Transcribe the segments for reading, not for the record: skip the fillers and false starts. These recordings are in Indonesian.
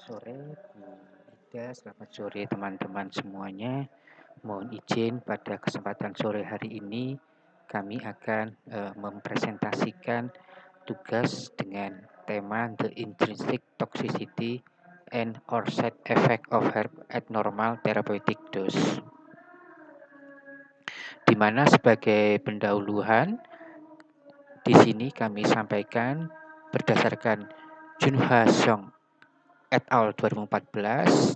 sore Bu Ida, selamat sore teman-teman semuanya. Mohon izin pada kesempatan sore hari ini kami akan mempresentasikan tugas dengan tema The Intrinsic Toxicity and or Side Effect of Herb Abnormal Therapeutic Dose. Di mana sebagai pendahuluan di sini kami sampaikan berdasarkan Junha Song et al. 2014,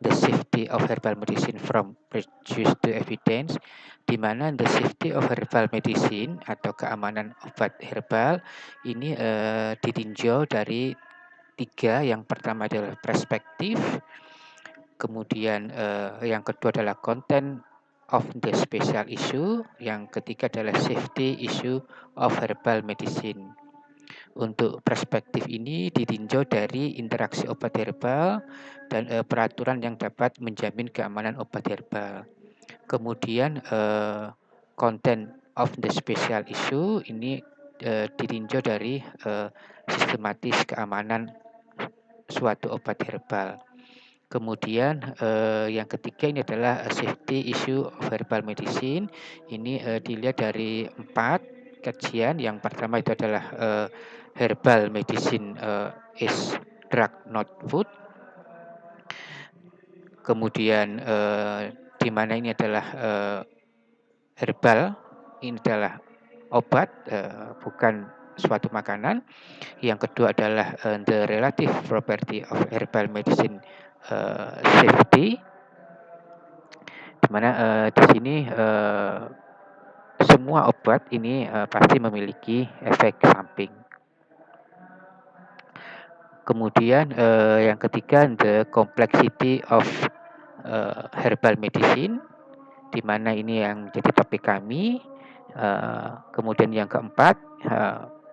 The Safety of Herbal Medicine from Prejudice to Evidence, di mana the safety of herbal medicine atau keamanan obat herbal ini ditinjau dari tiga. Yang pertama adalah perspektif, kemudian yang kedua adalah content of the special issue, yang ketiga adalah safety issue of herbal medicine. Untuk perspektif ini ditinjau dari interaksi obat herbal dan peraturan yang dapat menjamin keamanan obat herbal. Kemudian content of the special issue ini ditinjau dari sistematis keamanan suatu obat herbal. Kemudian yang ketiga ini adalah safety issue of herbal medicine. Ini dilihat dari 4 kajian. Yang pertama itu adalah herbal medicine is drug not food. Kemudian di mana ini adalah herbal, ini adalah obat, bukan suatu makanan. Yang kedua adalah the relative property of herbal medicine safety, di mana di sini semua obat ini pasti memiliki efek samping. Kemudian yang ketiga the complexity of herbal medicine, di mana ini yang jadi topik kami. Kemudian yang keempat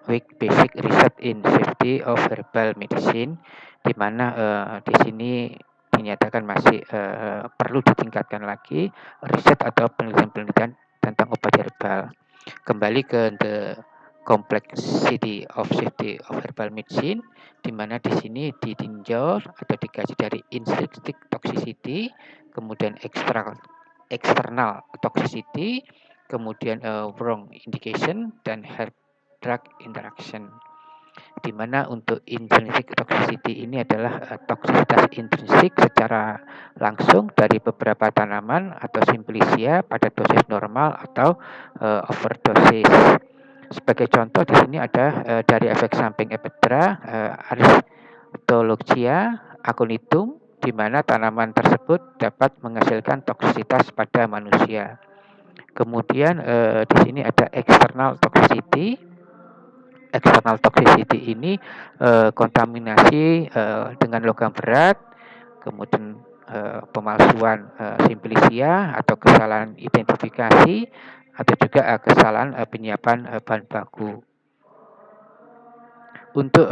weak basic research in safety of herbal medicine, di mana di sini dinyatakan masih perlu ditingkatkan lagi riset atau penelitian-penelitian tentang obat herbal. Kembali ke the complexity of safety of herbal medicine, di mana di sini ditinjau atau dikaji dari intrinsic toxicity, kemudian external toxicity, kemudian wrong indication, dan health drug interaction. Di mana untuk intrinsic toxicity ini adalah toksisitas intrinsik secara langsung dari beberapa tanaman atau simplicia pada dosis normal atau overdosis. Sebagai contoh di sini ada dari efek samping ephedra, Aristolochia aconitum, di mana tanaman tersebut dapat menghasilkan toksisitas pada manusia. Kemudian di sini ada external toxicity. External toxicity ini kontaminasi dengan logam berat, kemudian pemalsuan simplicia atau kesalahan identifikasi, atau juga kesalahan penyiapan bahan baku. Untuk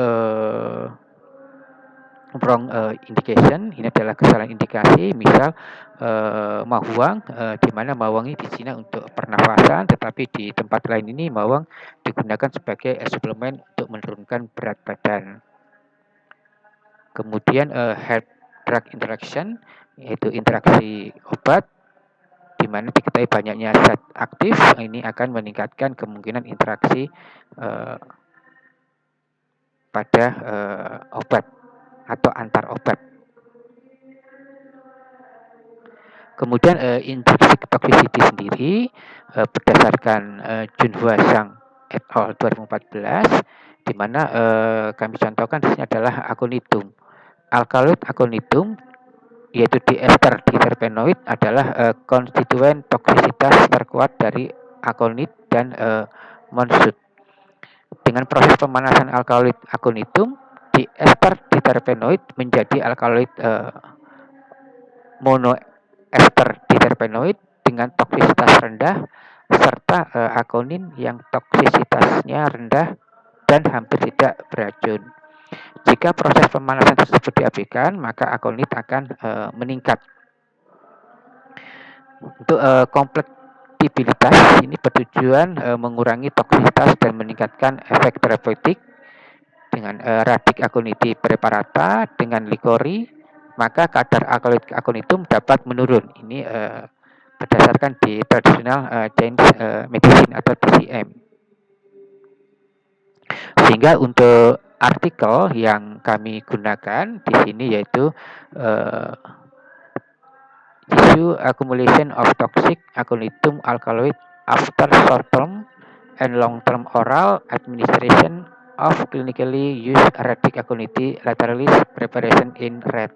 wrong indication, ini adalah kesalahan indikasi, misal mawang, di mana mawang ini di Cina untuk pernafasan, tetapi di tempat lain ini mawang digunakan sebagai suplemen untuk menurunkan berat badan. Kemudian health drug interaction, yaitu interaksi obat, di mana diketahui banyaknya zat aktif, ini akan meningkatkan kemungkinan interaksi pada obat atau antar obat. Kemudian intrinsic toxicity sendiri berdasarkan Junhua Zhang et al. 2014, di mana kami contohkan di sini adalah aconitum. Alkaloid aconitum, yaitu diester diterpenoid, adalah konstituen toksisitas terkuat dari aconit dan monsut. Dengan proses pemanasan alkaloid aconitum, diester diterpenoid menjadi alkaloid monoester diterpenoid dengan toksisitas rendah, serta aconin yang toksisitasnya rendah dan hampir tidak beracun. Jika proses pemanasan tersebut diabaikan, maka aconit akan meningkat. Untuk kompatibilitas ini bertujuan mengurangi toksisitas dan meningkatkan efek terapeutik. dengan Radic Aconiti preparata dengan Licori, maka kadar alkaloid aconitum dapat menurun. Ini berdasarkan di tradisional Chinese medicine atau TCM. Sehingga untuk artikel yang kami gunakan di sini yaitu tissue accumulation of toxic aconitum alkaloid after short-term and long-term oral administration of clinically used Radic Aconiti lateralis preparation in rat.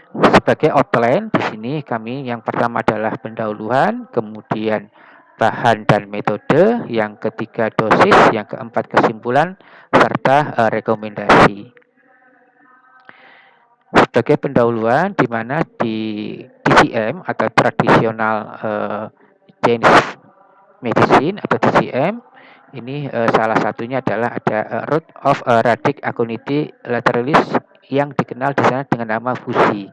Sebagai outline di sini kami yang pertama adalah pendahuluan, kemudian bahan dan metode, yang ketiga dosis, yang keempat kesimpulan, serta rekomendasi. Sebagai pendahuluan di mana di TCM atau tradisional Chinese medicine atau TCM ini salah satunya adalah ada root of Radic Aconiti lateralis yang dikenal di sana dengan nama fusi.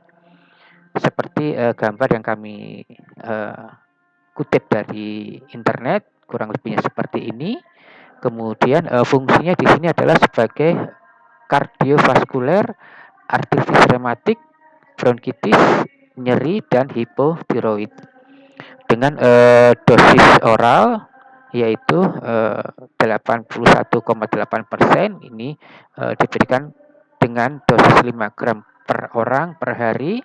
Seperti gambar yang kami kutip dari internet, kurang lebihnya seperti ini. Kemudian fungsinya di sini adalah sebagai kardiovaskuler, artritis rematik, bronkitis, nyeri, dan hipotiroid. Dengan dosis oral yaitu 81,8%, ini diberikan dengan dosis 5 gram per orang per hari.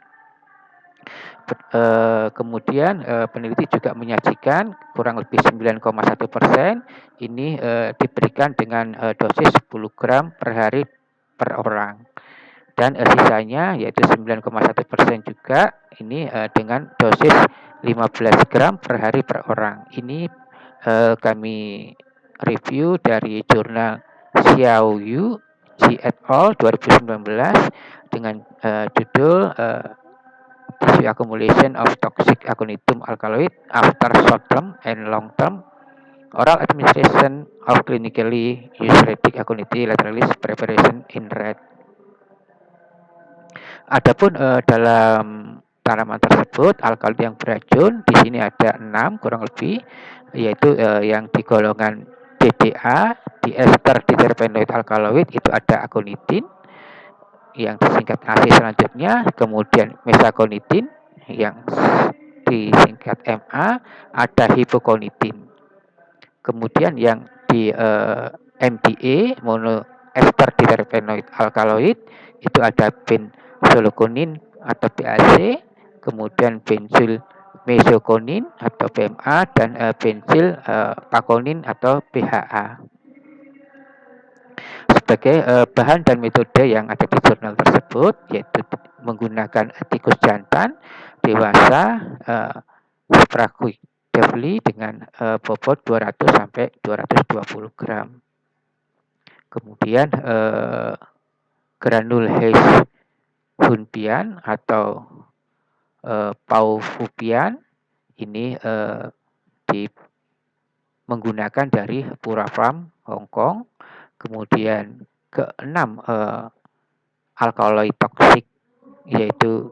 Kemudian peneliti juga menyajikan kurang lebih 9,1%, ini diberikan dengan dosis 10 gram per hari per orang. Dan sisanya yaitu 9,1% juga ini dengan dosis 15 gram per hari per orang. Ini kami review dari jurnal Xiaoyu Ji et al. 2019 dengan judul Tissue Accumulation of Toxic Aconitum Alkaloid After Short Term and Long Term Oral Administration of Clinically Used Radic Aconiti lateralis Preparation in Rat. Adapun dalam tanaman tersebut alkaloid yang beracun di sini ada 6 kurang lebih, yaitu yang di golongan DDA di ester diterpenoid alkaloid itu ada aconitin yang disingkat AC selanjutnya, kemudian mesaconitin yang disingkat MA, ada hipoconitin. Kemudian yang di MDA monoester diterpenoid alkaloid itu ada benzolokonin atau BAC, kemudian benzil mesokonin atau BMA, dan benzil pakonin atau BHA. Sebagai bahan dan metode yang ada di jurnal tersebut yaitu menggunakan tikus jantan dewasa spraguedevli dengan bobot 200 sampai 220 gram. Kemudian granul Heiss Hunpian atau Paufupian ini menggunakan dari Pura Farm Hong Kong. Kemudian keenam alkaloid toksik yaitu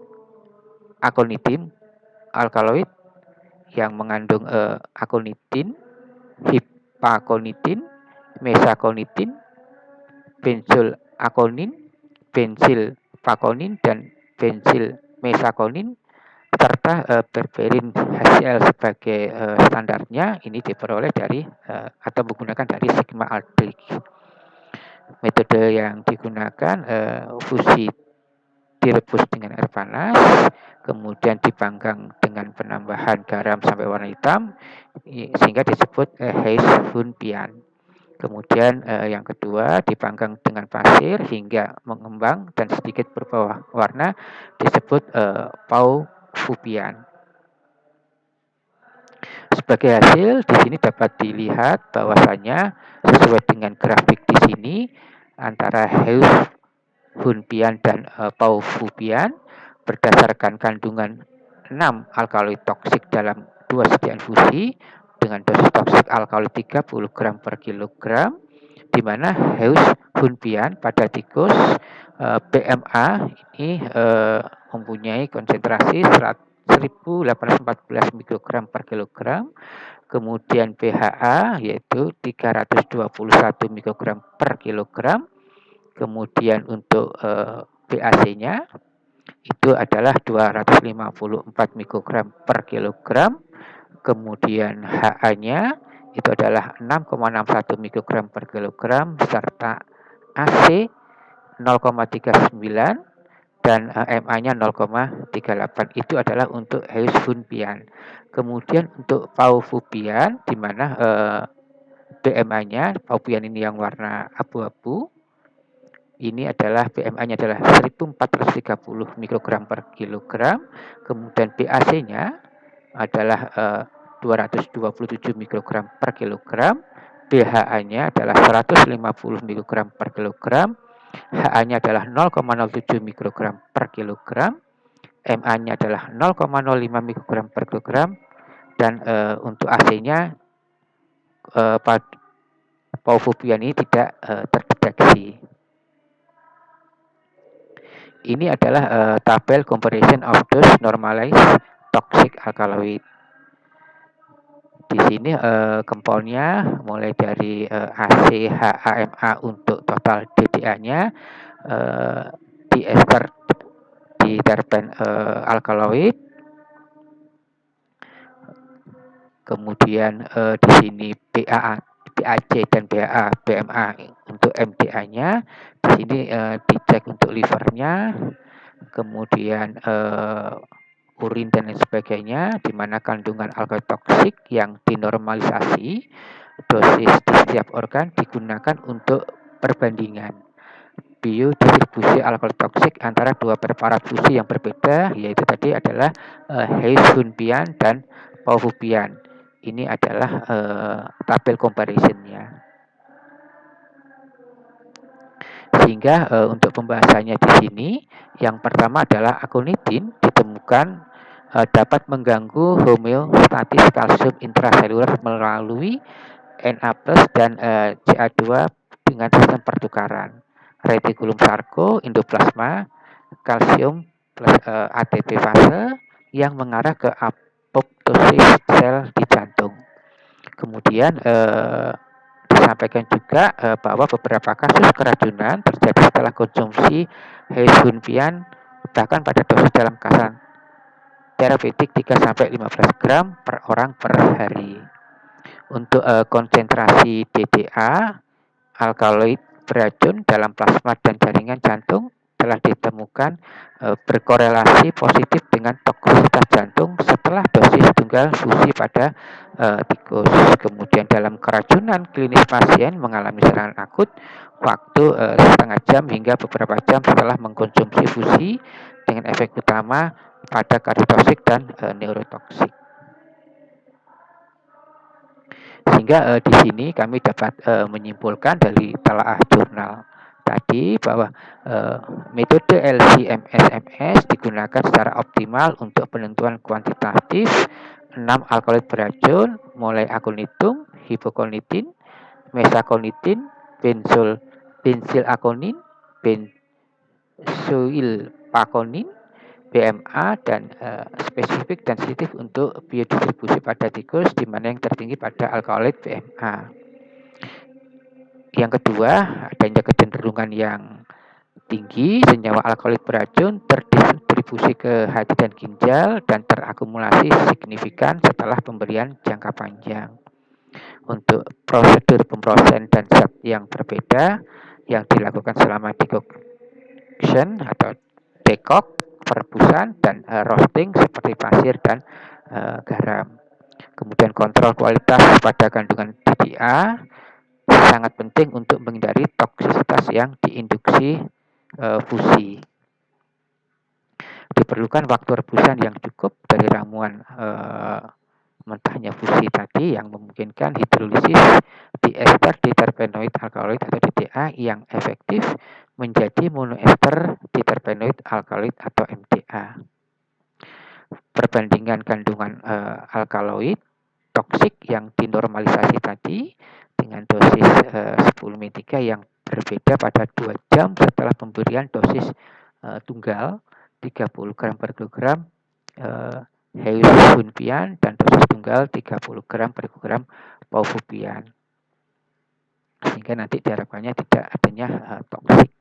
aconitin alkaloid yang mengandung aconitin, hipaconitin, mesaconitin, benzil aconin, benzil pakonin, dan benzil mesakonin, serta berberin HCl sebagai standarnya ini diperoleh dari atau menggunakan dari Sigma Aldrich. Metode yang digunakan fusi direbus dengan air panas, kemudian dipanggang dengan penambahan garam sampai warna hitam, sehingga disebut Heiss Hunpian. Kemudian yang kedua dipanggang dengan pasir hingga mengembang dan sedikit berubah warna, disebut Paufupian. Sebagai hasil di sini dapat dilihat bahwasanya sesuai dengan grafik di sini antara Heiss Hunpian dan Paufupian berdasarkan kandungan 6 alkaloid toksik dalam 2 sediaan fusi dengan dosis toksik alkaloid 30 gram per kilogram, di mana Heiss Hunpian pada tikus BMA ini mempunyai konsentrasi 1814 mikrogram per kilogram, Kemudian pHa yaitu 321 mikrogram per kilogram. Kemudian untuk BAC-nya itu adalah 254 mikrogram per kilogram. Kemudian HA-nya itu adalah 6,61 mikrogram per kilogram serta AC 0,39 dan MA-nya 0,38. Itu adalah untuk Heusfunpian. Kemudian untuk Paufupian di mana BMA-nya, Paufupian ini yang warna abu-abu, ini adalah BMA-nya adalah 1430 mikrogram per kilogram. Kemudian BAC-nya adalah 227 mikrogram per kilogram. BHA-nya adalah 150 mikrogram per kilogram. HA-nya adalah 0,07 mikrogram per kilogram. MA-nya adalah 0,05 mikrogram per kilogram. Dan untuk AC-nya Paufupian ini tidak terdeteksi. Ini adalah tabel comparison of dose normalized toxic alkaloid. Di sini komponnya mulai dari ACHAMA untuk total DDA-nya, di ester di terpen alkaloid, kemudian di sini BAC dan BMA untuk MDA-nya, di sini dicek untuk livernya, kemudian urin dan lain sebagainya, di mana kandungan alkaloid toksik yang dinormalisasi dosis di setiap organ digunakan untuk perbandingan biodistribusi alkaloid toksik antara dua preparat fusi yang berbeda, yaitu tadi adalah Heusfunpian dan Paufupian. Ini adalah tabel comparison-nya. Sehingga untuk pembahasannya di sini, yang pertama adalah aconitin ditemukan dapat mengganggu homeostatis kalsium intraseluler melalui Na+ dan Ca2 dengan sistem pertukaran retikulum sarko, endoplasma, kalsium plus ATP fase yang mengarah ke apoptosis sel di jantung. Kemudian disampaikan juga bahwa beberapa kasus keracunan terjadi setelah konsumsi Heusfunpian bahkan pada dosis dalam kasan terapeutik 3-15 gram per orang per hari. Untuk konsentrasi DDA alkaloid beracun dalam plasma dan jaringan jantung telah ditemukan berkorelasi positif dengan toksisitas jantung setelah dosis tunggal fusi pada tikus. Kemudian dalam keracunan klinis pasien mengalami serangan akut waktu setengah jam hingga beberapa jam setelah mengkonsumsi fusi dengan efek utama pada kardiotoksik dan neurotoksik. Sehingga di sini kami dapat menyimpulkan dari telaah jurnal tadi bahwa metode LC-MS digunakan secara optimal untuk penentuan kuantitatif 6 alkaloid beracun mulai aconitum, hipoconitin, mesaconitin, benzylaconin, benzoylpaconin, BMA dan spesifik dan sensitif untuk biodistribusi pada tikus, di mana yang tertinggi pada alkaloid BMA. Yang kedua, adanya kecenderungan yang tinggi senyawa alkaloid beracun terdistribusi ke hati dan ginjal dan terakumulasi signifikan setelah pemberian jangka panjang. Untuk prosedur pemrosesan dan zat yang berbeda yang dilakukan selama decoction atau dekok, perebusan dan roasting seperti pasir dan garam. Kemudian kontrol kualitas pada kandungan DDA sangat penting untuk menghindari toksisitas yang diinduksi fusi. Diperlukan waktu rebusan yang cukup dari ramuan mentahnya fusi tadi yang memungkinkan hidrolisis di ester diterpenoid alkaloid atau DDA yang efektif menjadi monoester diterpenoid alkaloid atau MDA. Perbandingan kandungan alkaloid toksik yang dinormalisasi tadi dengan dosis 10 mg yang berbeda pada 2 jam setelah pemberian dosis tunggal 30 gram per kilogram heusubunpian, dan dosis tunggal 30 gram per gram paufupian. Sehingga nanti diharapkannya tidak adanya toksik.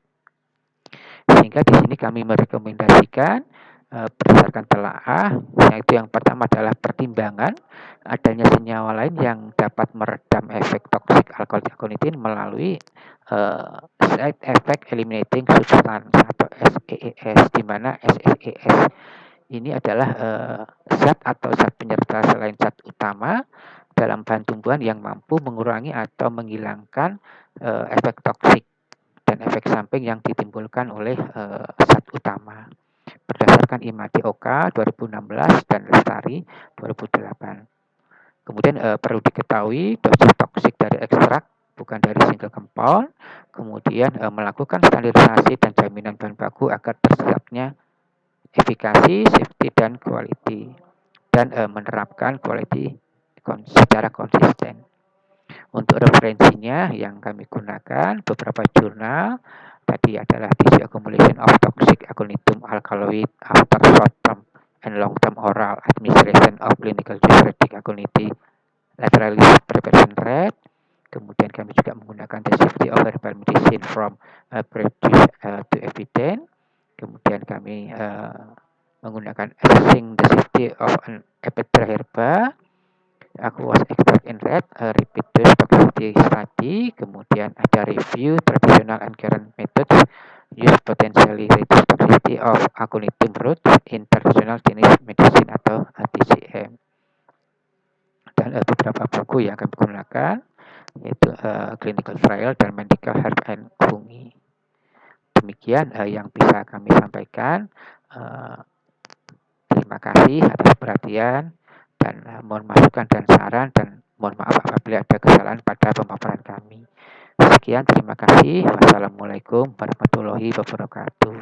Sehingga di sini kami merekomendasikan berdasarkan telaah, yaitu yang pertama adalah pertimbangan adanya senyawa lain yang dapat meredam efek toksik alkohol diaconitin melalui side effect eliminating substance atau SEES, di mana SEES ini adalah zat atau zat penyerta selain zat utama dalam bahan tumbuhan yang mampu mengurangi atau menghilangkan efek toksik dan efek samping yang ditimbulkan oleh zat utama berdasarkan IMADI OK 2016 dan Lestari 2008. Kemudian perlu diketahui dosis toksik dari ekstrak bukan dari single compound. Kemudian melakukan standarisasi dan jaminan bahan baku agar tersiapnya efikasi, safety, dan quality, dan menerapkan quality secara konsisten. Untuk referensinya yang kami gunakan beberapa jurnal tadi adalah Tissue Accumulation of Toxic Aconitum Alkaloid After Short Term and Long Term Oral Administration of Clinical Diuretic Aconitin Laterally Preparation Rate. Kemudian kami juga menggunakan the safety of herbal medicine from produce to evidence. Kemudian kami menggunakan assessing the safety of an Ephedra herba, aqueous extract in rat, repeat dose toxicity study. Kemudian ada review traditional and current methods use potentially reduce toxicity of aconitum roots in traditional Chinese medicine atau TCM. Dan beberapa buku yang kami gunakan yaitu clinical trial dan medical herb and fungi. Demikian yang bisa kami sampaikan. Terima kasih atas perhatian dan mohon masukan dan saran, dan mohon maaf apabila ada kesalahan pada pemaparan kami. Sekian, terima kasih. Wassalamualaikum warahmatullahi wabarakatuh.